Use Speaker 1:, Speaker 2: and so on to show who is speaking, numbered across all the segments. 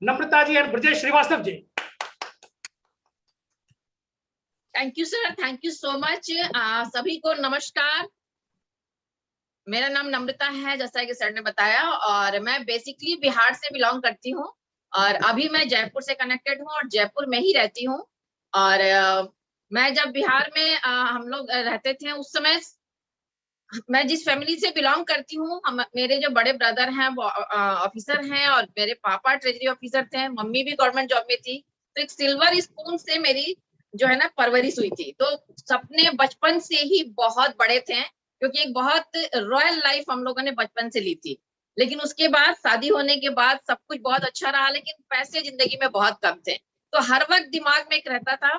Speaker 1: Namrata ji and Brajesh Shrivastava ji.
Speaker 2: Thank you sir, thank you so much. सभी को नमस्कार। मेरा नाम नम्रता है, जैसा कि सर ने बताया, और मैं बेसिकली बिहार से बिलोंग करती हूँ और अभी मैं जयपुर से कनेक्टेड हूँ और जयपुर में ही रहती हूँ। और मैं जब बिहार में हम लोग रहते थे उस समय मैं जिस फैमिली से बिलोंग करती हूँ, मेरे जो बड़े ब्रदर हैं वो ऑफिसर हैं और मेरे पापा ट्रेजरी ऑफिसर थे, मम्मी भी गवर्नमेंट जॉब में थी। तो एक सिल्वर स्पून से मेरी जो है ना परवरिश हुई थी। तो सपने बचपन से ही बहुत बड़े थे, क्योंकि एक बहुत रॉयल लाइफ हम लोगों ने बचपन से ली थी। लेकिन उसके बाद शादी होने के बाद सब कुछ बहुत अच्छा रहा, लेकिन पैसे जिंदगी में बहुत कम थे। तो हर वक्त दिमाग में एक रहता था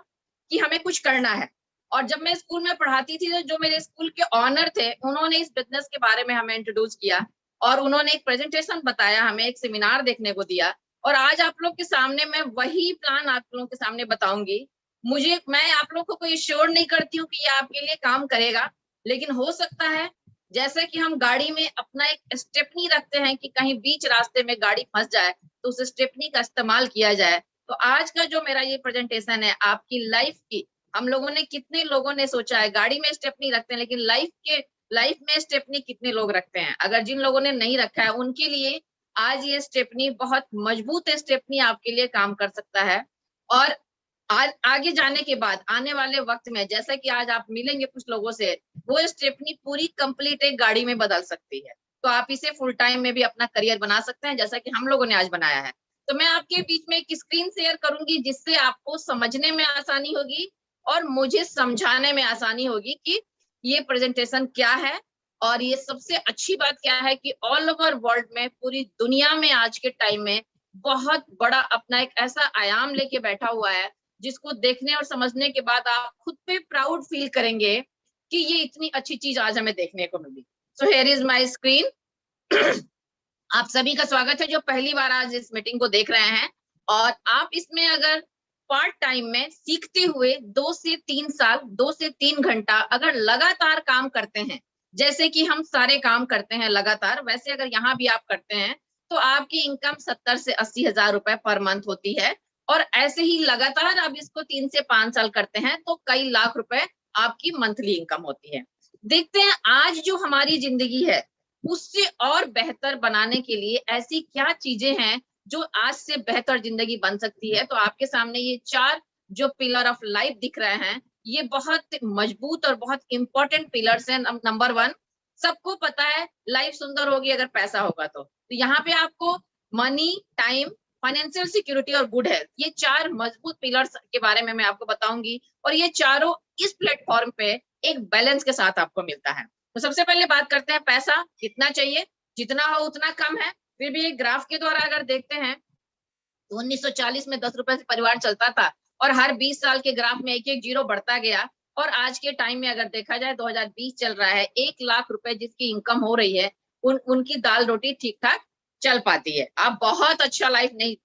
Speaker 2: कि हमें कुछ करना है। और जब मैं स्कूल में पढ़ाती थी तो जो मेरे स्कूल के ऑनर थे, उन्होंने इस बिजनेस के बारे में हमें इंट्रोड्यूस किया और उन्होंने एक प्रेजेंटेशन बताया, हमें एक सेमिनार देखने को दिया। और आज आप लोग के सामने मैं वही प्लान आप लोगों के सामने बताऊंगी। मैं आप लोग को कोई श्योर नहीं करती हूँ कि ये आपके लिए काम करेगा, लेकिन हो सकता है जैसे कि हम गाड़ी में अपना एक स्टेपनी रखते हैं कि कहीं बीच रास्ते में गाड़ी फंस जाए तो उस स्टेपनी का इस्तेमाल किया जाए। तो आज का जो मेरा ये प्रेजेंटेशन है आपकी लाइफ की, हम लोगों ने कितने लोगों ने सोचा है गाड़ी में स्टेपनी रखते हैं, लेकिन लाइफ में स्टेपनी कितने लोग रखते हैं? अगर जिन लोगों ने नहीं रखा है उनके लिए आज ये स्टेपनी बहुत मजबूत स्टेपनी आपके लिए काम कर सकता है। और आगे जाने के बाद आने वाले वक्त में जैसा कि आज आप मिलेंगे कुछ लोगों से, वो स्टेपनी पूरी कंप्लीट एक गाड़ी में बदल सकती है। तो आप इसे फुल टाइम में भी अपना करियर बना सकते हैं, जैसा कि हम लोगों ने आज बनाया है। तो मैं आपके बीच में एक स्क्रीन शेयर करूंगी जिससे आपको समझने में आसानी होगी और मुझे समझाने में आसानी होगी कि ये प्रेजेंटेशन क्या है। और ये सबसे अच्छी बात क्या है कि ऑल ओवर वर्ल्ड में, पूरी दुनिया में आज के टाइम में बहुत बड़ा अपना एक ऐसा आयाम लेके बैठा हुआ है जिसको देखने और समझने के बाद आप खुद पे प्राउड फील करेंगे कि ये इतनी अच्छी चीज आज हमें देखने को मिली। So here is my screen. आप सभी का स्वागत है जो पहली बार आज इस मीटिंग को देख रहे हैं। और आप इसमें अगर पार्ट टाइम में सीखते हुए 2 से 3 साल 2 से 3 घंटा अगर लगातार काम करते हैं, जैसे कि हम सारे काम करते हैं लगातार, वैसे अगर यहाँ भी आप करते हैं तो आपकी इनकम 70 से 80 हजार रुपए पर मंथ होती है। और ऐसे ही लगातार आप इसको 3 से 5 साल करते हैं तो कई लाख रुपए आपकी मंथली इनकम होती है। देखते हैं आज जो हमारी जिंदगी है उससे और बेहतर बनाने के लिए ऐसी क्या चीजें हैं जो आज से बेहतर जिंदगी बन सकती है। तो आपके सामने ये 4 जो पिलर ऑफ लाइफ दिख रहे हैं, ये बहुत मजबूत और बहुत इंपॉर्टेंट पिलर्स हैं। नंबर 1, सबको पता है लाइफ सुंदर होगी अगर पैसा होगा। तो यहाँ पे आपको मनी, टाइम, फाइनेंशियल सिक्योरिटी और गुड हेल्थ, ये 4 मजबूत पिलर्स के बारे में मैं आपको बताऊंगी। और ये चारों इस प्लेटफॉर्म पे एक बैलेंस के साथ आपको मिलता है। तो सबसे पहले बात करते हैं पैसा कितना चाहिए। जितना हो उतना कम है। फिर भी एक ग्राफ के द्वारा अगर देखते हैं तो 1940 में 10 रुपए से परिवार चलता था और हर 20 साल के ग्राफ में एक एक जीरो बढ़ता गया। और आज के टाइम में अगर देखा जाए 2020 चल रहा है, 1 लाख रुपए जिसकी इनकम हो रही है उनकी दाल रोटी ठीक ठाक चल पाती है। आप बहुत अच्छा लाइफ नहीं,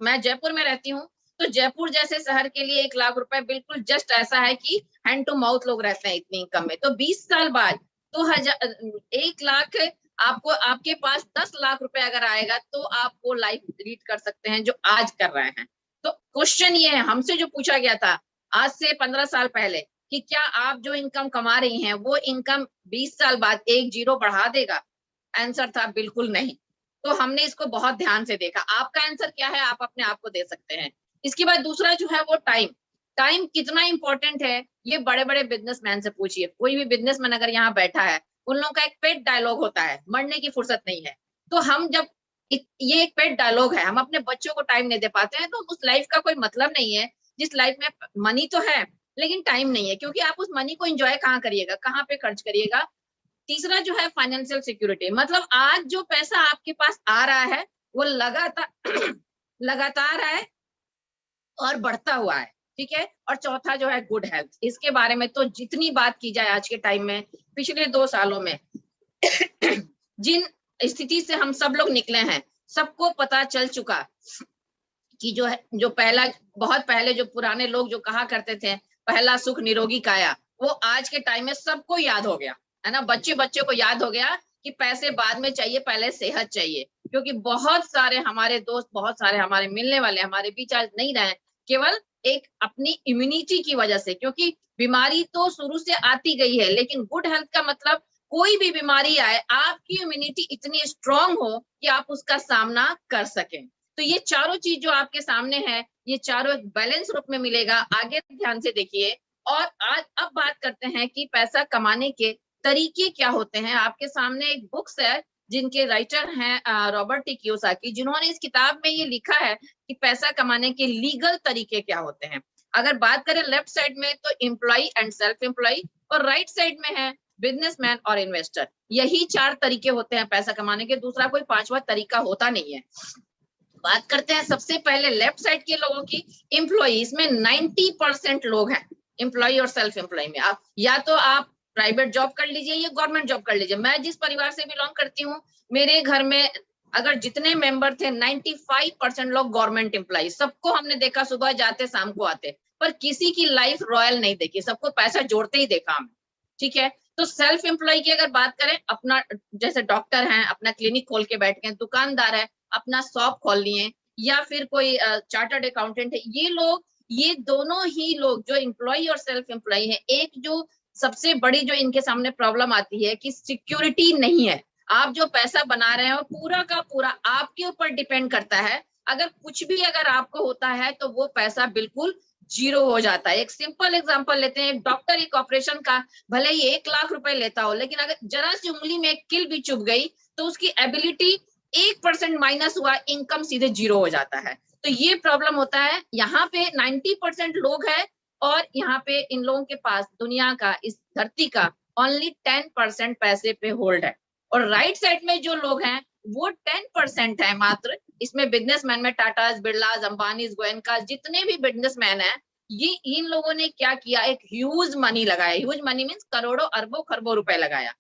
Speaker 2: मैं जयपुर में रहती हूँ तो जयपुर जैसे शहर के लिए 1 लाख रुपए बिल्कुल जस्ट ऐसा है कि हैंड टू माउथ लोग रहते हैं इतनी इनकम में। तो 20 साल बाद 1 लाख आपको, आपके पास 10 लाख रुपए अगर आएगा तो आप वो लाइफ लीड कर सकते हैं जो आज कर रहे हैं। तो क्वेश्चन ये है, हमसे जो पूछा गया था आज से 15 साल पहले कि क्या आप जो इनकम कमा रही हैं वो इनकम 20 साल बाद एक जीरो बढ़ा देगा? आंसर था बिल्कुल नहीं। तो हमने इसको बहुत ध्यान से देखा। आपका आंसर क्या है आप अपने आप को दे सकते हैं। इसके बाद दूसरा जो है वो टाइम। टाइम कितना इंपॉर्टेंट है ये बड़े बड़े बिजनेसमैन से पूछिए। कोई भी बिजनेसमैन अगर यहाँ बैठा है, उन लोगों का एक पेट डायलॉग होता है, मरने की फुर्सत नहीं है। तो हम जब ये एक पेट डायलॉग है, हम अपने बच्चों को टाइम नहीं दे पाते हैं तो उस लाइफ का कोई मतलब नहीं है जिस लाइफ में मनी तो है लेकिन टाइम नहीं है। क्योंकि आप उस मनी को एंजॉय कहाँ करिएगा, कहाँ पे खर्च करिएगा। तीसरा जो है फाइनेंशियल सिक्योरिटी, मतलब आज जो पैसा आपके पास आ रहा है वो लगातार लगातार है और बढ़ता हुआ है, ठीक है। और चौथा जो है गुड हेल्थ। इसके बारे में तो जितनी बात की जाए आज के टाइम में, पिछले 2 सालों में जिन स्थिति से हम सब लोग निकले हैं, सबको पता चल चुका कि जो है, जो पहला, बहुत पहले जो पुराने लोग जो कहा करते थे पहला सुख निरोगी काया, वो आज के टाइम में सबको याद हो गया है ना। बच्चे बच्चे को याद हो गया कि पैसे बाद में चाहिए, पहले सेहत चाहिए। क्योंकि बहुत सारे हमारे दोस्त, बहुत सारे हमारे मिलने वाले हमारे बीच आज नहीं रहे, केवल एक अपनी इम्यूनिटी की वजह से। क्योंकि बीमारी तो शुरू से आती गई है, लेकिन गुड हेल्थ का मतलब कोई भी बीमारी आए, आपकी इम्यूनिटी इतनी स्ट्रांग हो कि आप उसका सामना कर सकें। तो ये चारों चीज जो आपके सामने है, ये चारों एक बैलेंस रूप में मिलेगा। आगे ध्यान से देखिए। और आज अब बात करते हैं कि पैसा कमाने के तरीके क्या होते हैं। आपके सामने एक बुक्स है जिनके राइटर हैं रॉबर्ट टी कियोसाकी, जिन्होंने इस किताब में ये लिखा है कि पैसा कमाने के लीगल तरीके क्या होते हैं। अगर बात करें लेफ्ट साइड में तो एम्प्लॉय एंड सेल्फ एम्प्लॉय, और राइट साइड में है बिजनेसमैन और इन्वेस्टर। यही 4 तरीके होते हैं पैसा कमाने के, दूसरा कोई 5वां तरीका होता नहीं है। बात करते हैं सबसे पहले लेफ्ट साइड के लोगों की। एम्प्लॉइज में 90% लोग हैं एम्प्लॉय और सेल्फ एम्प्लॉय में। आप या तो आप प्राइवेट जॉब कर लीजिए या गवर्नमेंट जॉब कर लीजिए। मैं जिस परिवार से बिलोंग करती हूँ, मेरे घर में अगर जितने मेंबर थे 95% लोग गवर्नमेंट एम्प्लॉय। सबको हमने देखा सुबह जाते शाम को आते, पर किसी की लाइफ रॉयल नहीं देखी, सबको पैसा जोड़ते ही देखा हमने। ठीक है। तो सेल्फ एम्प्लॉय की अगर बात करें, अपना जैसे डॉक्टर हैं अपना क्लिनिक खोल के बैठ गए, दुकानदार है अपना शॉप खोल लिए, या फिर कोई चार्टर्ड अकाउंटेंट है, ये लोग, ये दोनों ही लोग जो एम्प्लॉय और सेल्फ एम्प्लॉय है, एक जो सबसे बड़ी जो इनके सामने प्रॉब्लम आती है कि सिक्योरिटी नहीं है। आप जो पैसा बना रहे हो पूरा का पूरा आपके ऊपर डिपेंड करता है। अगर कुछ भी अगर आपको होता है तो वो पैसा बिल्कुल जीरो हो जाता है। एक सिंपल एग्जांपल लेते हैं। एक डॉक्टर एक ऑपरेशन का भले ही 1 लाख रुपए लेता हो, लेकिन अगर जरा सी उंगली में एक कील भी चुभ गई तो उसकी एबिलिटी 1% माइनस हुआ, इनकम सीधे जीरो हो जाता है। तो ये प्रॉब्लम होता है। यहाँ पे 90% लोग हैं और यहाँ पे इन लोगों के पास दुनिया का, इस धरती का ओनली 10% पैसे पे होल्ड है। और राइट साइड में जो लोग हैं वो 10% है मात्र। इसमें बिजनेसमैन में टाटा, बिरला, अंबानी, गोयनका, जितने भी बिजनेसमैन हैं, ये इन लोगों ने क्या किया, एक ह्यूज मनी लगाया। ह्यूज मनी मीन्स करोड़ों अरबों खरबों रुपए लगाया।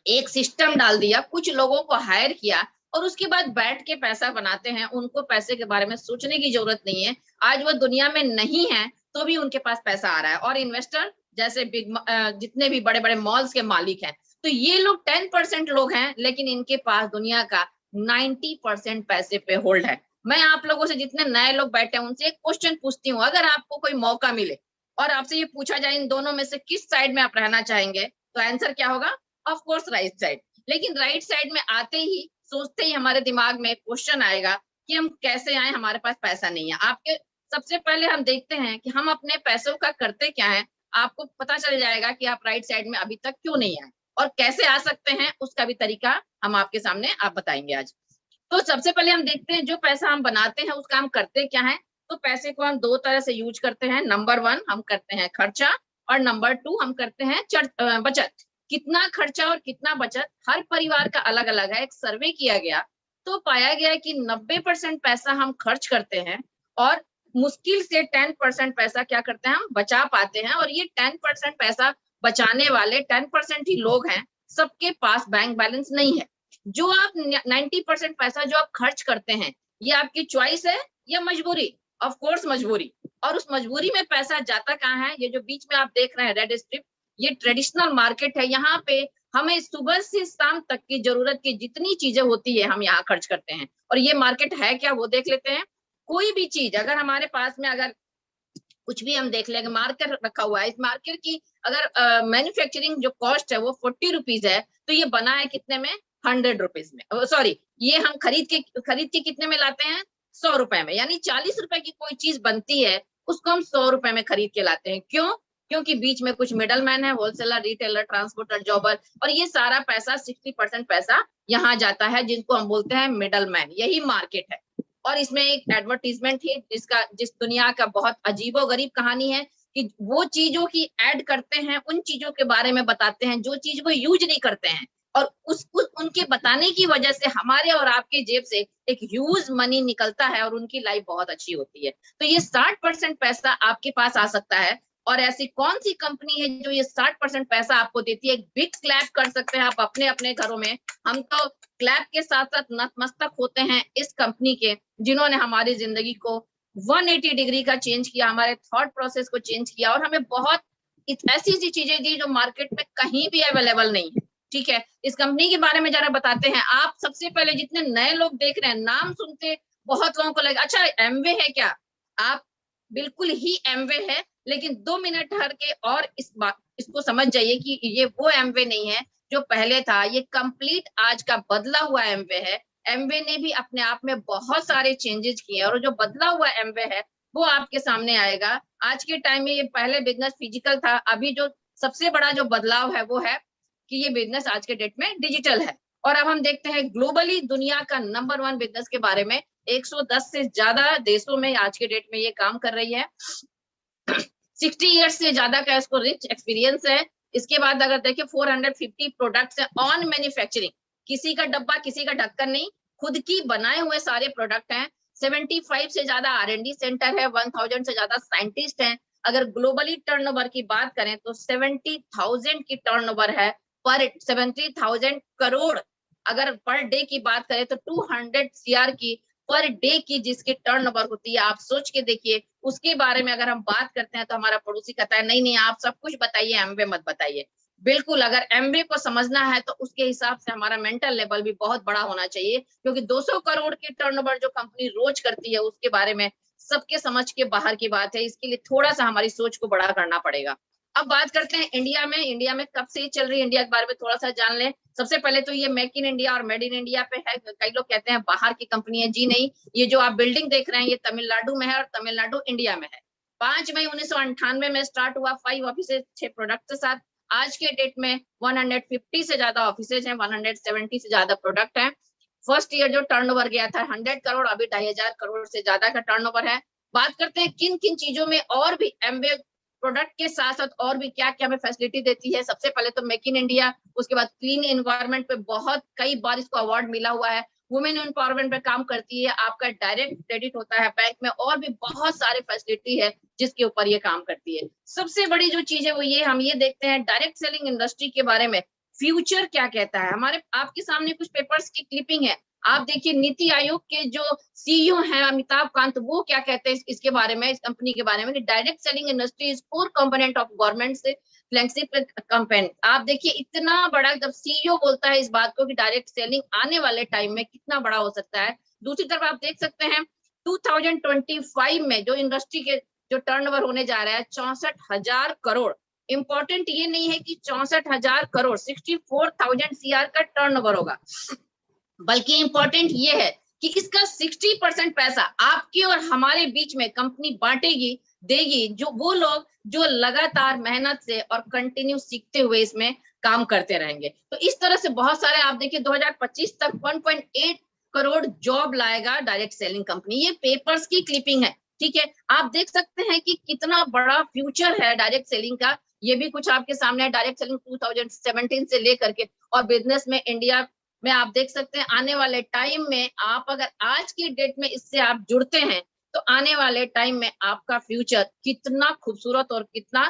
Speaker 2: एक सिस्टम डाल दिया, कुछ लोगों को हायर किया और उसके बाद बैठ के पैसा बनाते हैं। उनको पैसे के बारे में सोचने की जरूरत नहीं है। आज वो दुनिया में नहीं है तो भी उनके पास पैसा आ रहा है। और इन्वेस्टर जैसे जितने भी बड़े बड़े मॉल्स के मालिक हैं, तो ये लोग 10% लोग हैं, लेकिन इनके पास दुनिया का 90% पैसे पे होल्ड है। मैं आप लोगों से, जितने नए लोग बैठे हैं, उनसे एक क्वेश्चन पूछती हूँ। अगर आपको कोई मौका मिले और आपसे ये पूछा जाए इन दोनों में से किस साइड में आप रहना चाहेंगे, तो आंसर क्या होगा? Of course right side. लेकिन राइट साइड में आते ही, सोचते ही हमारे दिमाग में क्वेश्चन आएगा कि हम कैसे आए, हमारे पास पैसा नहीं है। आपके सबसे पहले हम देखते हैं कि हम अपने पैसों का करते क्या है। आपको पता चल जाएगा कि आप राइट साइड में अभी तक क्यों नहीं आए और कैसे आ सकते हैं, उसका भी तरीका हम आपके सामने आप बताएंगे आज। तो सबसे पहले हम देखते हैं जो पैसा हम बनाते हैं उसका हम करते क्या है। तो पैसे को हम 2 तरह से यूज करते हैं। नंबर 1 हम करते हैं खर्चा, और नंबर 2 हम करते हैं बचत। कितना खर्चा और कितना बचत हर परिवार का अलग अलग है। एक सर्वे किया गया तो पाया गया कि 90% पैसा हम खर्च करते हैं और मुश्किल से 10% पैसा क्या करते हैं, हम बचा पाते हैं। और ये 10% पैसा बचाने वाले 10% ही लोग हैं, सबके पास बैंक बैलेंस नहीं है। जो आप 90% पैसा जो आप खर्च करते हैं, ये आपकी चॉइस है या मजबूरी? ऑफ कोर्स मजबूरी। और उस मजबूरी में पैसा जाता कहाँ है? ये जो बीच में आप देख रहे हैं रेड स्ट्रिप, ये ट्रेडिशनल मार्केट है। यहाँ पे हमें सुबह से शाम तक की जरूरत की जितनी चीजें होती है हम यहाँ खर्च करते हैं। और ये मार्केट है क्या, वो देख लेते हैं। कोई भी चीज अगर हमारे पास में, अगर कुछ भी हम देख लेंगे, मार्केट रखा हुआ है, इस मार्केट की अगर मैन्युफैक्चरिंग जो कॉस्ट है वो 40 रुपीज है, तो ये बना है कितने में? 100 रुपीज में। सॉरी, ये हम खरीद के कितने में लाते हैं? 100 रुपए में। यानी 40 रुपए की कोई चीज बनती है, उसको हम 100 रुपए में खरीद के लाते हैं। क्यों? क्योंकि बीच में कुछ मिडल मैन है, होलसेलर, रिटेलर, ट्रांसपोर्टर, जॉबर, और ये सारा पैसा 60% पैसा यहाँ जाता है, जिनको हम बोलते हैं मिडल मैन। यही मार्केट है। और इसमें एक एडवर्टीजमेंट है जिस दुनिया का बहुत अजीबोगरीब कहानी है कि वो चीजों की ऐड करते हैं, उन चीजों के बारे में बताते हैं जो चीज वो यूज नहीं करते हैं, और उनके बताने की वजह से हमारे और आपके जेब से एक ह्यूज मनी निकलता है और उनकी लाइफ बहुत अच्छी होती है। तो ये 60% पैसा आपके पास आ सकता है। और ऐसी कौन सी कंपनी है जो ये 60% पैसा आपको देती है? एक बिग क्लैप कर सकते हैं आप अपने अपने घरों में। हम तो क्लैप के साथ साथ नतमस्तक होते हैं इस कंपनी के, जिन्होंने हमारी जिंदगी को 180 डिग्री का चेंज किया, हमारे थॉट प्रोसेस को चेंज किया, और हमें बहुत ऐसी चीजें दी जो मार्केट में कहीं भी अवेलेबल नहीं है। ठीक है, इस कंपनी के बारे में जरा बताते हैं। आप सबसे पहले जितने नए लोग देख रहे हैं, नाम सुनते बहुत लोगों को लगे अच्छा एमवे है क्या, आप बिल्कुल ही एमवे है, लेकिन 2 मिनट ठहर के और इसको समझ जाइए कि ये वो एमवे नहीं है जो पहले था, ये कंप्लीट आज का बदला हुआ एमवे है। एमवे ने भी अपने आप में बहुत सारे चेंजेस किए और जो बदला हुआ एमवे है वो आपके सामने आएगा। आज के टाइम में ये पहले बिजनेस फिजिकल था, अभी जो सबसे बड़ा जो बदलाव है वो है कि ये बिजनेस आज के डेट में डिजिटल है। और अब हम देखते हैं ग्लोबली दुनिया का नंबर 1 बिजनेस के बारे में, 110 से ज्यादा देशों में आज के डेट में ये काम कर रही है। 60 इयर्स से ज्यादा का इसको रिच एक्सपीरियंस है। इसके बाद अगर देखें 450 प्रोडक्ट्स है ऑन मैन्युफैक्चरिंग, किसी का डब्बा किसी का ढक्कन नहीं, खुद की बनाए हुए सारे प्रोडक्ट हैं। 75 से ज्यादा R&D सेंटर है, 1000 से ज्यादा साइंटिस्ट हैं। अगर ग्लोबली टर्नओवर की बात करें तो 70,000 की टर्नओवर है, पर 70,000 करोड़। अगर पर डे की बात करें तो 200 CR की पर डे की जिसकी टर्नओवर होती है, आप सोच के देखिए। उसके बारे में अगर हम बात करते हैं तो हमारा पड़ोसी कहता है नहीं नहीं आप सब कुछ बताइए, एमवे मत बताइए। बिल्कुल, अगर एमवे को समझना है तो उसके हिसाब से हमारा मेंटल लेवल भी बहुत बड़ा होना चाहिए, क्योंकि 200 करोड़ की टर्नओवर जो कंपनी रोज करती है उसके बारे में सबके समझ के बाहर की बात है। इसके लिए थोड़ा सा हमारी सोच को बड़ा करना पड़ेगा। अब बात करते हैं इंडिया में। इंडिया में कब से चल रही है, इंडिया के बारे में थोड़ा सा जान लें। सबसे पहले तो ये मेक इन इंडिया और मेड इन इंडिया पे है। कई लोग कहते हैं बाहर की कंपनी है, जी नहीं, ये जो आप बिल्डिंग देख रहे हैं ये तमिलनाडु में है और तमिलनाडु इंडिया में है। 5 मई 1998 में स्टार्ट हुआ, 5 ऑफिसेज 6 प्रोडक्ट के साथ। आज के डेट में 150 से ज्यादा ऑफिसेज हैं, 170 से ज्यादा प्रोडक्ट हैं। फर्स्ट ईयर जो टर्नओवर गया था 100 करोड़, अभी 2500 करोड़ से ज्यादा का टर्नओवर है। बात करते हैं किन किन चीजों में और भी एमवे प्रोडक्ट के साथ साथ और भी क्या क्या हमें फैसिलिटी देती है। सबसे पहले तो मेक इन इंडिया, उसके बाद क्लीन एनवायरनमेंट पे बहुत कई बार इसको अवार्ड मिला हुआ है। वुमेन एम्पावरमेंट पे काम करती है, आपका डायरेक्ट क्रेडिट होता है बैंक में, और भी बहुत सारे फैसिलिटी है जिसके ऊपर ये काम करती है। सबसे बड़ी जो चीज है वो ये, हम ये देखते हैं डायरेक्ट सेलिंग इंडस्ट्री के बारे में फ्यूचर क्या कहता है। हमारे आपके सामने कुछ पेपर्स की क्लिपिंग है, आप देखिए नीति आयोग के जो सीईओ हैं अमिताभ कांत, वो क्या कहते हैं इसके बारे में, इस कंपनी के बारे में। Direct selling industry is core component of government से फ्लैगशिप कंपनी। आप देखिए इतना बड़ा जब सीईओ बोलता है इस बात को कि डायरेक्ट सेलिंग आने वाले टाइम में कितना बड़ा हो सकता है। दूसरी तरफ आप देख सकते हैं 2025 में जो इंडस्ट्री के जो टर्नओवर होने जा रहा है 64,000 करोड़। इंपॉर्टेंट ये नहीं है कि 64,000 करोड़ 64,000 CR का टर्नओवर होगा, बल्कि इंपॉर्टेंट ये है कि इसका 60% पैसा आपके और हमारे बीच में कंपनी बांटेगी, देगी, जो वो लोग जो लगातार मेहनत से और कंटिन्यू सीखते हुए इसमें काम करते रहेंगे। तो इस तरह से बहुत सारे आप देखिए 2025 तक 1.8 करोड़ जॉब लाएगा डायरेक्ट सेलिंग कंपनी। ये पेपर्स की क्लिपिंग है, ठीक है। आप देख सकते हैं कि कितना बड़ा फ्यूचर है डायरेक्ट सेलिंग का। ये भी कुछ आपके सामने है, डायरेक्ट सेलिंग 2017 से लेकर के, और बिजनेस में इंडिया में आप देख सकते हैं आने वाले टाइम में आप अगर आज की डेट में इससे आप जुड़ते हैं तो आने वाले टाइम में आपका फ्यूचर कितना खूबसूरत और कितना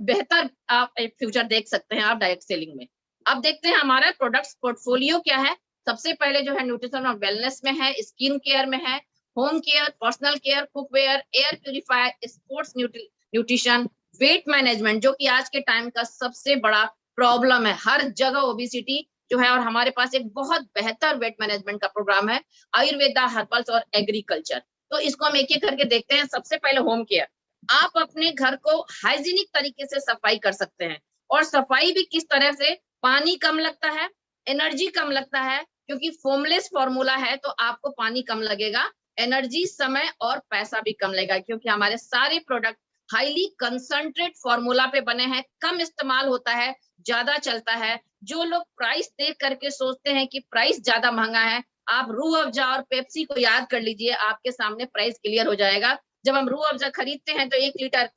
Speaker 2: बेहतर आप एक फ्यूचर देख सकते हैं आप डायरेक्ट सेलिंग में। अब देखते हैं हमारा प्रोडक्ट्स पोर्टफोलियो क्या है। सबसे पहले जो है न्यूट्रिशन और वेलनेस में है, स्किन केयर में है, home care, personal care, cookware, air purifier, sports nutrition, weight management जो कि आज के टाइम का सबसे बड़ा प्रॉब्लम है, हर जगह ओबेसिटी जो है, और हमारे पास एक बहुत बेहतर वेट मैनेजमेंट का प्रोग्राम है, आयुर्वेदा, हर्बल्स और एग्रीकल्चर। तो इसको हम एक एक करके देखते हैं। सबसे पहले होम केयर, आप अपने घर को हाइजीनिक तरीके से सफाई कर सकते हैं, और सफाई भी किस तरह से, पानी कम लगता है, एनर्जी कम लगता है, क्योंकि फोमलेस फॉर्मूला है तो आपको पानी कम लगेगा, एनर्जी, समय और पैसा भी कम लगेगा, क्योंकि हमारे सारे प्रोडक्ट हाईली कंसंट्रेट फॉर्मूला पे बने हैं, कम इस्तेमाल होता है, ज्यादा चलता है। जो लोग प्राइस देख करके सोचते हैं कि प्राइस ज्यादा महंगा है, आप रूह अफ़ज़ा और पेप्सी को याद कर लीजिए, आपके सामने प्राइस क्लियर हो जाएगा। जब हम रूह अफ़ज़ा खरीदते हैं तो 1 लीटर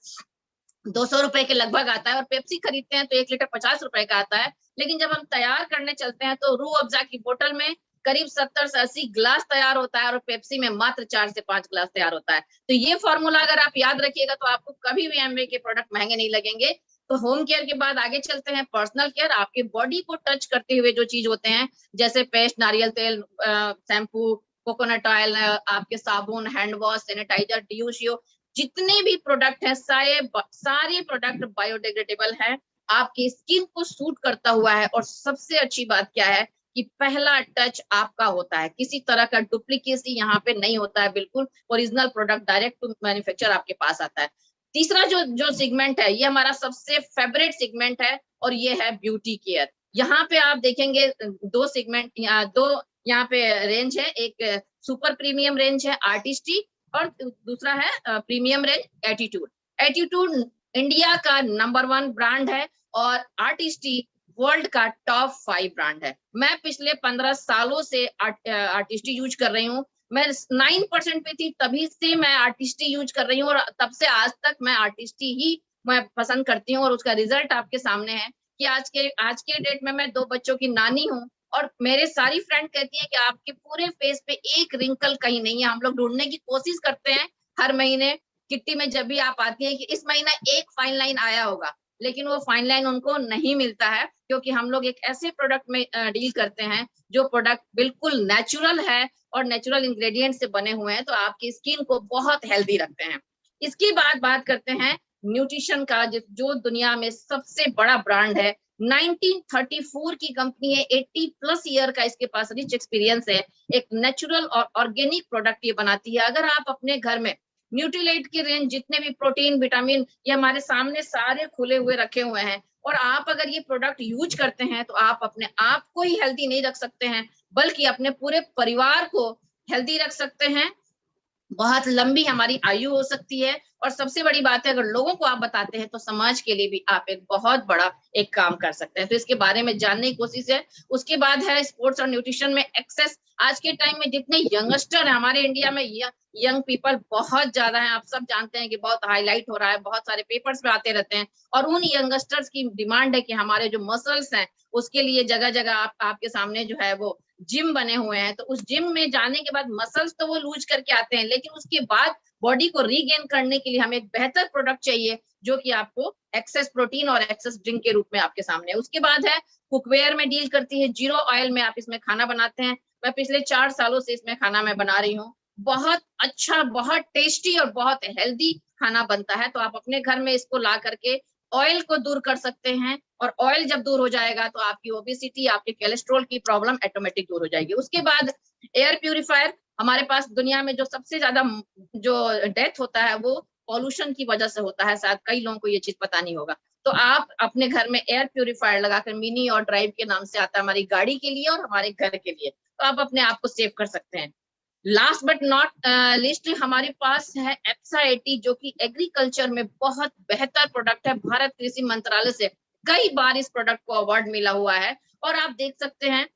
Speaker 2: 200 रुपए के लगभग आता है, और पेप्सी खरीदते हैं तो 1 लीटर 50 रुपए का आता है। लेकिन जब हम तैयार करने चलते हैं तो रूह अफ़ज़ा की बोतल में करीब 70 से 80 ग्लास तैयार होता है, और पेप्सी में मात्र 4 से 5 ग्लास तैयार होता है। तो ये फॉर्मूला अगर आप याद रखिएगा तो आपको कभी भी एमवे के प्रोडक्ट महंगे नहीं लगेंगे। तो होम केयर के बाद आगे चलते हैं पर्सनल केयर, आपके बॉडी को टच करते हुए जो चीज होते हैं, जैसे पेस्ट, नारियल तेल, शैम्पू, कोकोनट ऑयल, आपके साबुन, हैंड वॉश, सैनिटाइजर, डियू, जितने भी प्रोडक्ट हैं सारे प्रोडक्ट बायोडिग्रेडेबल हैं, आपकी स्किन को सूट करता हुआ है। और सबसे अच्छी बात क्या है कि पहला टच आपका होता है, किसी तरह का डुप्लीकेसी यहाँ पे नहीं होता है, बिल्कुल original product direct to manufacture आपके पास आता है। तीसरा जो जो सेगमेंट है, ये हमारा सबसे फेवरेट सेगमेंट है, और ये है ब्यूटी केयर। यहाँ पे आप देखेंगे दो सेगमेंट, दो यहाँ पे रेंज है, एक सुपर प्रीमियम रेंज है आर्टिस्टी, और दूसरा है premium range attitude. Attitude India का नंबर 1 ब्रांड है, और आर्टिस्टी वर्ल्ड का टॉप 5 ब्रांड है। मैं पिछले 15 सालों से आर्टिस्टी यूज कर रही हूँ। मैं 9% पे थी, तभी से मैं आर्टिस्टी यूज कर रही हूँ, और तब से आज तक मैं आर्टिस्टी ही मैं पसंद करती हूँ। और उसका रिजल्ट आपके सामने है कि आज के डेट में मैं 2 बच्चों की नानी हूँ, और मेरे सारी फ्रेंड कहती है कि आपके पूरे फेस पे एक रिंकल कहीं नहीं है। हम लोग ढूंढने की कोशिश करते हैं हर महीने, किट्टी में जब भी आप आती है कि इस महीना एक फाइन लाइन आया होगा, लेकिन वो फाइन लाइन उनको नहीं मिलता है, क्योंकि हम लोग एक ऐसे प्रोडक्ट में डील करते हैं जो प्रोडक्ट बिल्कुल नेचुरल है और नेचुरल इंग्रेडिएंट से बने हुए हैं, तो आपकी स्किन को बहुत हेल्दी रखते हैं। इसके बाद बात करते हैं न्यूट्रिशन का, जो दुनिया में सबसे बड़ा ब्रांड है। 1934 की कंपनी है, 80 प्लस ईयर का इसके पास रिच एक्सपीरियंस है। एक नेचुरल और ऑर्गेनिक प्रोडक्ट ये बनाती है। अगर आप अपने घर में न्यूट्रीलाइट की रेंज, जितने भी प्रोटीन विटामिन, ये हमारे सामने सारे खुले हुए रखे हुए हैं, और आप अगर ये प्रोडक्ट यूज करते हैं तो आप अपने आप को ही हेल्दी नहीं रख सकते हैं, बल्कि अपने पूरे परिवार को हेल्दी रख सकते हैं। बहुत लंबी हमारी आयु हो सकती है, और सबसे बड़ी बात है, अगर लोगों को आप बताते हैं तो समाज के लिए भी आप एक बहुत बड़ा एक काम कर सकते हैं। तो इसके बारे में जानने की कोशिश है। उसके बाद है स्पोर्ट्स और न्यूट्रिशन में एक्सेस। आज के टाइम में जितने यंगस्टर है हमारे इंडिया में, यंग पीपल बहुत ज्यादा है। आप सब जानते हैं कि बहुत हाईलाइट हो रहा है, बहुत सारे पेपर्स में आते रहते हैं, और उन यंगस्टर्स की डिमांड है कि हमारे जो मसल्स हैं उसके लिए जगह जगह आपके सामने जो है वो जिम बने हुए हैं। तो उस जिम में जाने के बाद मसल्स तो वो लूज करके आते हैं, लेकिन उसके बाद बॉडी को रीगेन करने के लिए हमें एक बेहतर प्रोडक्ट चाहिए, जो कि आपको एक्सेस प्रोटीन और एक्सेस ड्रिंक के रूप में आपके सामने है। उसके बाद है कुकवेयर में डील करती है, जीरो ऑयल में आप इसमें खाना बनाते हैं। मैं पिछले 4 सालों से इसमें खाना मैं बना रही हूँ। बहुत अच्छा, बहुत टेस्टी और बहुत हेल्दी खाना बनता है। तो आप अपने घर में इसको ला करके ऑयल को दूर कर सकते हैं, और ऑयल जब दूर हो जाएगा तो आपकी ओबेसिटी, आपके कोलेस्ट्रॉल की प्रॉब्लम ऑटोमेटिक दूर हो जाएगी। उसके बाद एयर प्यूरिफायर। हमारे पास दुनिया में जो सबसे ज्यादा जो डेथ होता है वो पॉल्यूशन की वजह से होता है, शायद कई लोगों को ये चीज पता नहीं होगा। तो आप अपने घर में एयर प्यूरिफायर लगाकर, मिनी और ड्राइव के नाम से आता है, हमारी गाड़ी के लिए और हमारे घर के लिए, तो आप अपने आप को सेव कर सकते हैं। लास्ट बट नॉट लिस्ट, हमारे पास है एप्सा 80, जो कि एग्रीकल्चर में बहुत बेहतर प्रोडक्ट है। भारत कृषि मंत्रालय से कई बार इस प्रोडक्ट को अवार्ड मिला हुआ है। और आप देख सकते हैं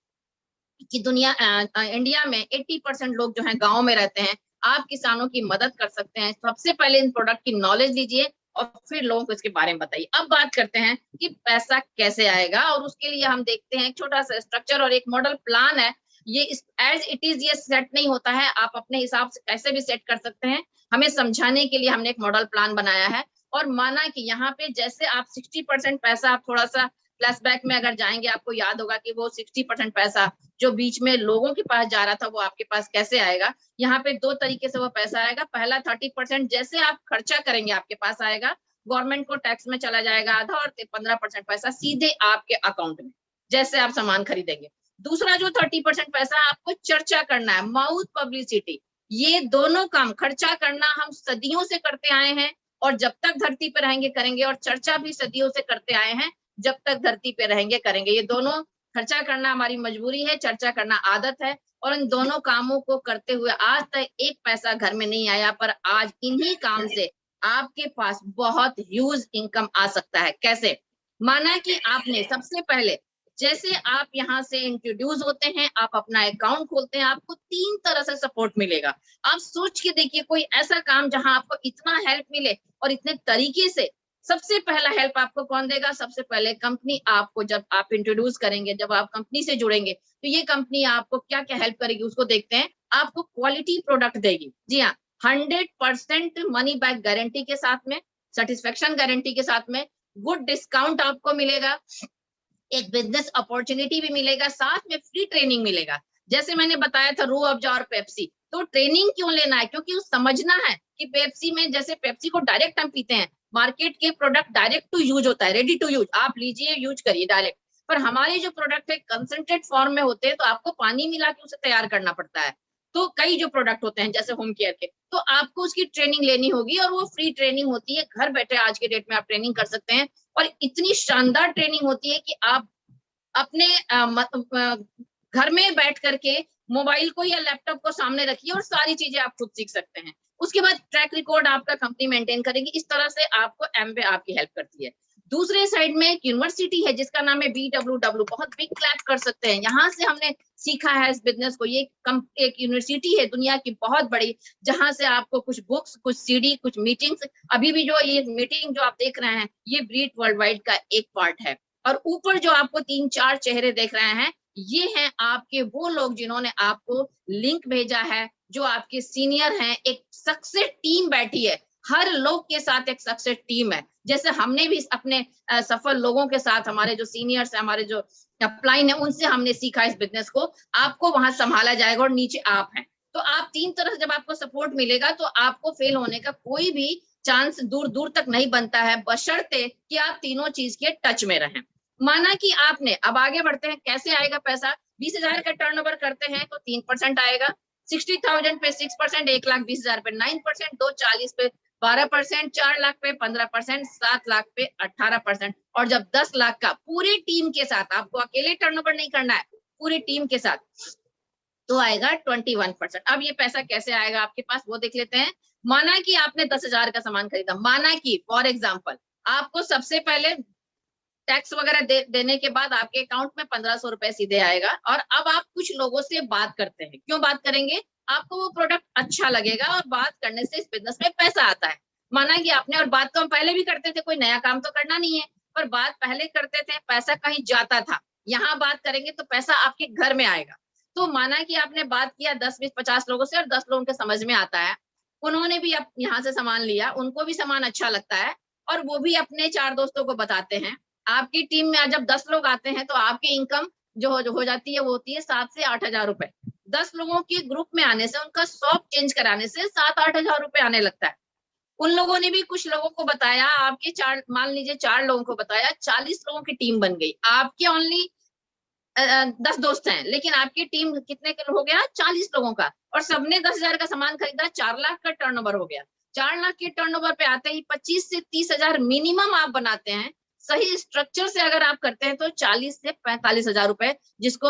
Speaker 2: कि इंडिया में 80% लोग जो हैं गाँव में रहते हैं। आप किसानों की मदद कर सकते हैं। सबसे पहले इन प्रोडक्ट की नॉलेज लीजिए, और फिर लोगों को इसके बारे में बताइए। अब बात करते हैं कि पैसा कैसे आएगा, और उसके लिए हम देखते हैं एक छोटा सा स्ट्रक्चर और एक मॉडल प्लान है। ये एज इट इज ये सेट नहीं होता है, आप अपने हिसाब से कैसे भी सेट कर सकते हैं। हमें समझाने के लिए हमने एक मॉडल प्लान बनाया है, और माना कि यहाँ पे जैसे आप 60% पैसा, आप थोड़ा सा फ्लैशबैक में अगर जाएंगे, आपको याद होगा कि वो 60% पैसा जो बीच में लोगों के पास जा रहा था, वो आपके पास कैसे आएगा। यहाँ पे 2 तरीके से वो पैसा आएगा। पहला 30% जैसे आप खर्चा करेंगे आपके पास आएगा, गवर्नमेंट को टैक्स में चला जाएगा आधा, और 15% पैसा सीधे आपके अकाउंट में, जैसे आप सामान खरीदेंगे। दूसरा जो 30% पैसा आपको चर्चा करना है, माउथ पब्लिसिटी। ये दोनों काम, खर्चा करना हम सदियों से करते आए हैं, और जब तक धरती पे रहेंगे करेंगे, और चर्चा भी सदियों से करते आए हैं, जब तक धरती पे रहेंगे करेंगे। ये दोनों, खर्चा करना हमारी मजबूरी है, चर्चा करना आदत है, और इन दोनों कामों को करते हुए आज तक एक पैसा घर में नहीं आया, पर आज इन्हीं काम से आपके पास बहुत ह्यूज इनकम आ सकता है। कैसे? माना कि आपने सबसे पहले, जैसे आप यहाँ से इंट्रोड्यूस होते हैं, आप अपना अकाउंट खोलते हैं, आपको 3 तरह से सपोर्ट मिलेगा। आप सोच के देखिए कोई ऐसा काम जहां आपको इतना हेल्प मिले और इतने तरीके से। सबसे पहला हेल्प आपको कौन देगा? सबसे पहले कंपनी आपको, जब आप इंट्रोड्यूस करेंगे, जब आप कंपनी से जुड़ेंगे, तो ये कंपनी आपको क्या क्या हेल्प करेगी उसको देखते हैं। आपको क्वालिटी प्रोडक्ट देगी, जी हाँ, 100% मनी बैक गारंटी के साथ में, सेटिस्फेक्शन गारंटी के साथ में, गुड डिस्काउंट आपको मिलेगा, एक बिजनेस अपॉर्चुनिटी भी मिलेगा, साथ में फ्री ट्रेनिंग मिलेगा। जैसे मैंने बताया था रूह अफ़ज़ा और पेप्सी, तो ट्रेनिंग क्यों लेना है? क्योंकि समझना है कि पेप्सी में, जैसे पेप्सी को डायरेक्ट हम पीते हैं, मार्केट के प्रोडक्ट डायरेक्ट टू यूज होता है, रेडी टू यूज, आप लीजिए यूज करिए डायरेक्ट। पर हमारे जो प्रोडक्ट है कंसंट्रेट फॉर्म में होते हैं, तो आपको पानी मिला के उसे तैयार करना पड़ता है। तो कई जो प्रोडक्ट होते हैं जैसे होम केयर के, तो आपको उसकी ट्रेनिंग लेनी होगी, और वो फ्री ट्रेनिंग होती है, घर बैठे आज के डेट में आप ट्रेनिंग कर सकते हैं। और इतनी शानदार ट्रेनिंग होती है कि आप अपने घर में बैठ करके मोबाइल को या लैपटॉप को सामने रखिए और सारी चीजें आप खुद सीख सकते हैं। उसके बाद ट्रैक रिकॉर्ड आपका कंपनी मेंटेन करेगी। इस तरह से आपको एमवे आपकी हेल्प करती है। दूसरे साइड में एक यूनिवर्सिटी है जिसका नाम है BWW, बहुत बिग क्लैप कर सकते हैं। यहाँ से हमने सीखा है इस बिजनेस को। ये एक यूनिवर्सिटी है दुनिया की बहुत बड़ी, जहां से आपको कुछ बुक्स, कुछ CD, कुछ मीटिंग्स, अभी भी जो ये मीटिंग जो आप देख रहे हैं, ये ब्रीट वर्ल्ड वाइड का एक पार्ट है। और ऊपर जो आपको 3-4 चेहरे देख रहे हैं, ये हैं आपके वो लोग जिन्होंने आपको लिंक भेजा है, जो आपके सीनियर हैं। एक सक्सेस टीम बैठी है, हर लोग के साथ एक सक्सेस टीम है। जैसे हमने भी अपने सफल लोगों के साथ, हमारे जो सीनियर्स हैं, हमारे जो अपलाइन है, उनसे हमने सीखा इस बिजनेस को। आपको वहां संभाला जाएगा और नीचे आप हैं। तो आप 3 तरह से जब आपको सपोर्ट मिलेगा, तो आपको फेल होने का कोई भी चांस दूर दूर तक नहीं बनता है, बशर्ते कि आप तीनों चीज के टच में रहें। माना कि आपने, अब आगे बढ़ते हैं, कैसे आएगा पैसा। 20,000 का टर्नओवर करते हैं तो 3% आएगा, 60,000 पे 6%, 1,20,000 पे 9%, 240 पे 12%, 4 लाख पे 15%, 7 लाख पे 18%, और जब 10 लाख का पूरी टीम के साथ, आपको अकेले टर्नओवर नहीं करना है, पूरी टीम के साथ, तो आएगा 21%। अब ये पैसा कैसे आएगा आपके पास, वो देख लेते हैं। माना कि आपने 10,000 का सामान खरीदा, माना कि फॉर एग्जाम्पल आपको सबसे पहले टैक्स वगैरह देने के बाद आपके अकाउंट में 1,500 रुपए सीधे आएगा। और अब आप कुछ लोगों से बात करते हैं, क्यों बात करेंगे, आपको वो प्रोडक्ट अच्छा लगेगा, और बात करने से इस बिजनेस में पैसा आता है। माना कि आपने, और बात तो हम पहले भी करते थे, कोई नया काम तो करना नहीं है, पर बात पहले करते थे, पैसा कहीं जाता था। यहाँ बात करेंगे तो पैसा आपके घर में आएगा। तो माना कि आपने बात किया 10, 20, 50 लोगों से, और 10 लोगों के समझ में आता है, उन्होंने भी यहाँ से सामान लिया, उनको भी सामान अच्छा लगता है, और वो भी अपने 4 दोस्तों को बताते हैं। आपकी टीम में जब 10 लोग आते हैं, तो आपकी इनकम जो हो जाती है, वो होती है 7 से 8,000 रुपए। 10 लोगों के ग्रुप में आने से, उनका शॉप चेंज कराने से 7-8 हजार रुपए आने लगता है। उन लोगों ने भी कुछ लोगों को बताया, आपके 4, मान लीजिए 4 लोगों को बताया, 40 लोगों की टीम बन गई। आपके ओनली 10 दोस्त हैं, लेकिन आपकी टीम कितने के हो गया, 40 लोगों का, और सबने 10,000 का सामान खरीदा, 4 लाख का टर्नओवर हो गया। 4 लाख के टर्नओवर पे आते ही 25 से 30,000 मिनिमम आप बनाते हैं। सही स्ट्रक्चर से अगर आप करते हैं तो 40 से 45,000 रुपए, जिसको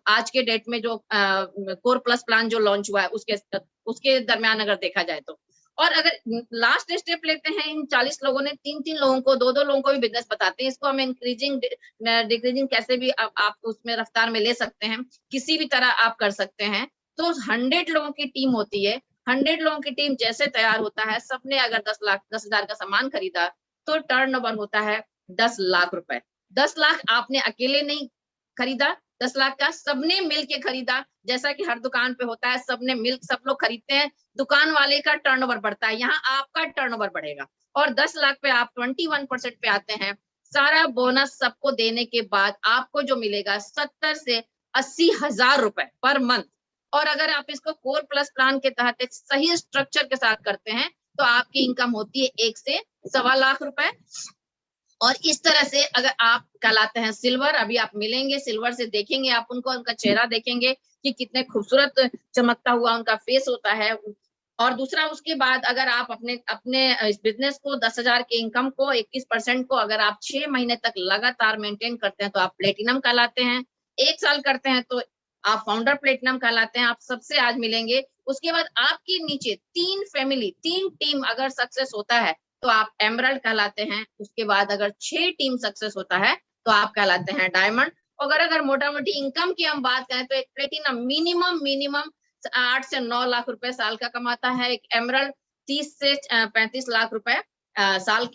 Speaker 2: आज के डेट में जो कोर प्लस प्लान जो लॉन्च हुआ है, उसके दरमियान अगर देखा जाए तो। और अगर लास्ट स्टेप लेते हैं, इन 40 लोगों ने 3-3 लोगों को, 2-2 लोगों को भी बिजनेस बताते हैं, इसको हम इंक्रीजिंग डिक्रीजिंग कैसे भी आप उसमें रफ्तार में ले सकते हैं, किसी भी तरह आप कर सकते हैं। तो 100 लोगों की टीम होती है, 100 लोगों की टीम जैसे तैयार होता है, सबने अगर 10,000 का सामान खरीदा, तो टर्नओवर होता है 10 लाख रुपए। 10 लाख आपने अकेले नहीं खरीदा, 10 लाख का सबने मिल के खरीदा। जैसा कि हर दुकान पे होता है, सबने मिल, सब लोग खरीदते हैं, दुकान वाले का टर्नओवर बढ़ता है, यहाँ आपका टर्नओवर बढ़ेगा। और 10 लाख पे आप 21% पे आते हैं। सारा बोनस सबको देने के बाद आपको जो मिलेगा 70 से 80,000 रुपए पर मंथ। और अगर आप इसको कोर प्लस प्लान के तहत एक सही स्ट्रक्चर के साथ करते हैं, तो आपकी इनकम होती है 1 से 1.25 लाख रुपए। और इस तरह से अगर आप कहलाते हैं सिल्वर, अभी आप मिलेंगे सिल्वर से, देखेंगे आप उनको, उनका चेहरा देखेंगे कि कितने खूबसूरत चमकता हुआ उनका फेस होता है। और दूसरा, उसके बाद अगर आप अपने अपने इस बिजनेस को 10,000 के इनकम को 21% को अगर आप 6 महीने तक लगातार मेंटेन करते हैं, तो आप प्लेटिनम कहलाते हैं। 1 साल करते हैं तो आप फाउंडर प्लेटिनम कहलाते हैं। आप सबसे आज मिलेंगे। उसके बाद आपके नीचे 3 फैमिली, 3 टीम अगर सक्सेस होता है, तो आप एमरल्ड कहलाते हैं। उसके बाद अगर 6 टीम सक्सेस होता है, तो आप कहलाते हैं डायमंड। अगर मोटा मोटी इनकम की हम बात करें, तो एक प्लेटिनम मिनिमम 8 से 9 लाख रुपए साल का कमाता है। एक एमरल्ड 30 से 35 लाख रुपए साल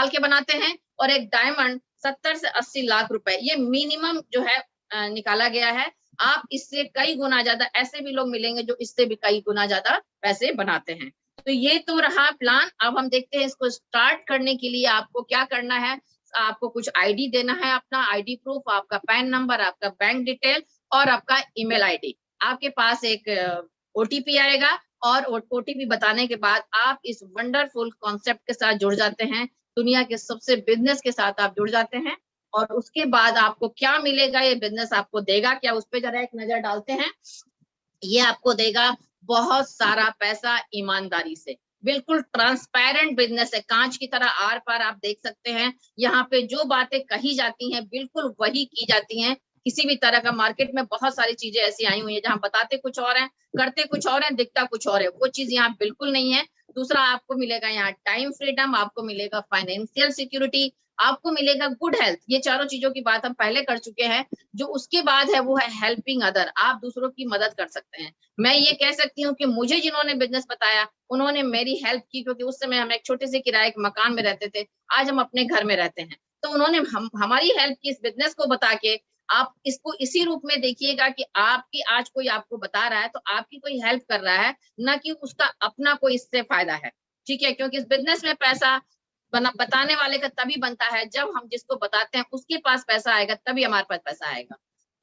Speaker 2: के बनाते हैं। और एक डायमंड 70 से 80 लाख रुपए, ये मिनिमम जो है निकाला गया है। आप इससे कई गुना ज्यादा, ऐसे भी लोग मिलेंगे जो इससे भी कई गुना ज्यादा पैसे बनाते हैं। तो ये तो रहा प्लान। अब हम देखते हैं इसको स्टार्ट करने के लिए आपको क्या करना है। आपको कुछ आईडी देना है, अपना आईडी प्रूफ, आपका पैन नंबर, आपका बैंक डिटेल और आपका ईमेल आईडी। आपके पास एक ओटीपी आएगा, और ओटीपी बताने के बाद आप इस वंडरफुल कॉन्सेप्ट के साथ जुड़ जाते हैं, दुनिया के सबसे बिजनेस के साथ आप जुड़ जाते हैं। और उसके बाद आपको क्या मिलेगा, ये बिजनेस आपको देगा क्या, उस पर जरा एक नजर डालते हैं। ये आपको देगा बहुत सारा पैसा ईमानदारी से, बिल्कुल ट्रांसपेरेंट बिजनेस है, कांच की तरह आर पार आप देख सकते हैं। यहाँ पे जो बातें कही जाती हैं बिल्कुल वही की जाती हैं। किसी भी तरह का, मार्केट में बहुत सारी चीजें ऐसी आई हुई है जहां बताते कुछ और हैं, करते कुछ और हैं, दिखता कुछ और है, वो चीज यहाँ बिल्कुल नहीं है। दूसरा, आपको मिलेगा यहाँ टाइम फ्रीडम, आपको मिलेगा फाइनेंशियल सिक्योरिटी, आपको मिलेगा गुड हेल्थ। ये चारों चीजों की बात हम पहले कर चुके हैं। जो उसके बाद है वो है हेल्पिंग अदर, आप दूसरों की मदद कर सकते हैं। मैं ये कह सकती हूँ कि मुझे जिन्होंने बिजनेस बताया उन्होंने मेरी हेल्प की, क्योंकि उस समय हम एक छोटे से किराए के मकान में रहते थे, आज हम अपने घर में रहते हैं। तो उन्होंने हमारी हेल्प की इस बिजनेस को बता के। आप इसको इसी रूप में देखिएगा कि आपकी आज कोई आपको बता रहा है तो आपकी कोई हेल्प कर रहा है, ना कि उसका अपना कोई इससे फायदा है। ठीक है, क्योंकि इस बिजनेस में पैसा बताने वाले का तभी बनता है जब हम जिसको बताते हैं उसके पास पैसा आएगा, तभी हमारे पास पैसा आएगा।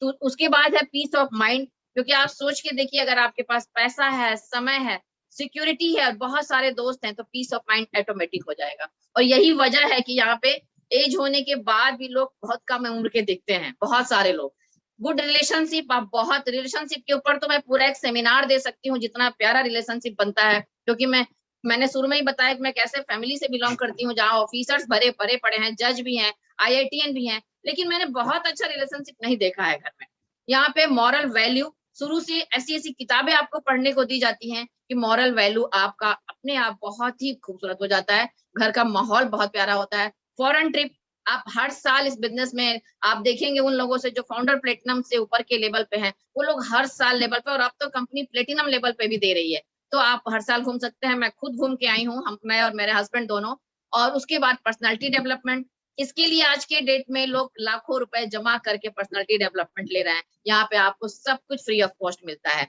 Speaker 2: तो उसके बाद है पीस ऑफ माइंड, क्योंकि आप सोच के देखिए, अगर आपके पास पैसा है, समय है, सिक्योरिटी है और बहुत सारे दोस्त हैं, तो पीस ऑफ माइंड ऑटोमेटिक हो जाएगा। और यही वजह है कि यहाँ पे एज होने के बाद भी लोग बहुत कम उम्र के दिखते हैं, बहुत सारे लोग। गुड रिलेशनशिप, आप बहुत रिलेशनशिप के ऊपर तो मैं पूरा एक सेमिनार दे सकती हूँ, जितना प्यारा रिलेशनशिप बनता है। क्योंकि मैंने शुरू में ही बताया कि मैं कैसे फैमिली से बिलोंग करती हूँ, जहाँ ऑफिसर्स भरे भरे पड़े हैं, जज भी हैं, आईआईटीएन भी हैं, लेकिन मैंने बहुत अच्छा रिलेशनशिप नहीं देखा है घर में। यहाँ पे मॉरल वैल्यू शुरू से ऐसी ऐसी किताबें आपको पढ़ने को दी जाती हैं कि मॉरल वैल्यू आपका अपने आप बहुत ही खूबसूरत हो जाता है, घर का माहौल बहुत प्यारा होता है। फॉरेन ट्रिप, आप हर साल इस बिजनेस में आप देखेंगे उन लोगों से जो फाउंडर प्लेटिनम से ऊपर के लेवल पे हैं, वो लोग हर साल लेवल पे, और अब तो कंपनी प्लेटिनम लेवल पे भी दे रही है। तो आप हर साल घूम सकते हैं, मैं खुद घूम के आई हूँ, मैं और मेरे हस्बैंड दोनों। और उसके बाद पर्सनालिटी डेवलपमेंट, इसके लिए आज के डेट में लोग लाखों रुपए जमा करके पर्सनालिटी डेवलपमेंट ले रहे हैं। यहाँ पे आपको सब कुछ फ्री ऑफ कॉस्ट मिलता है।